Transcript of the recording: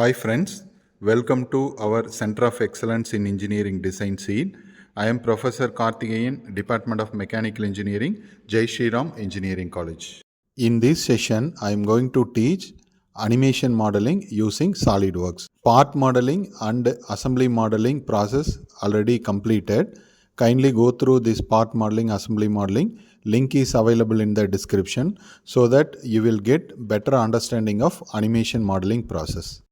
Hi friends, welcome to our Center of Excellence in Engineering Design Seed. I am Professor Karthikeyan, Department of Mechanical Engineering, Jsr Engineering College. In this session, I am going to teach animation modeling using SolidWorks. Part modeling and assembly modeling process already completed. Kindly go through this part modeling, assembly modeling. Link is available in the description so that you will get better understanding of animation modeling process.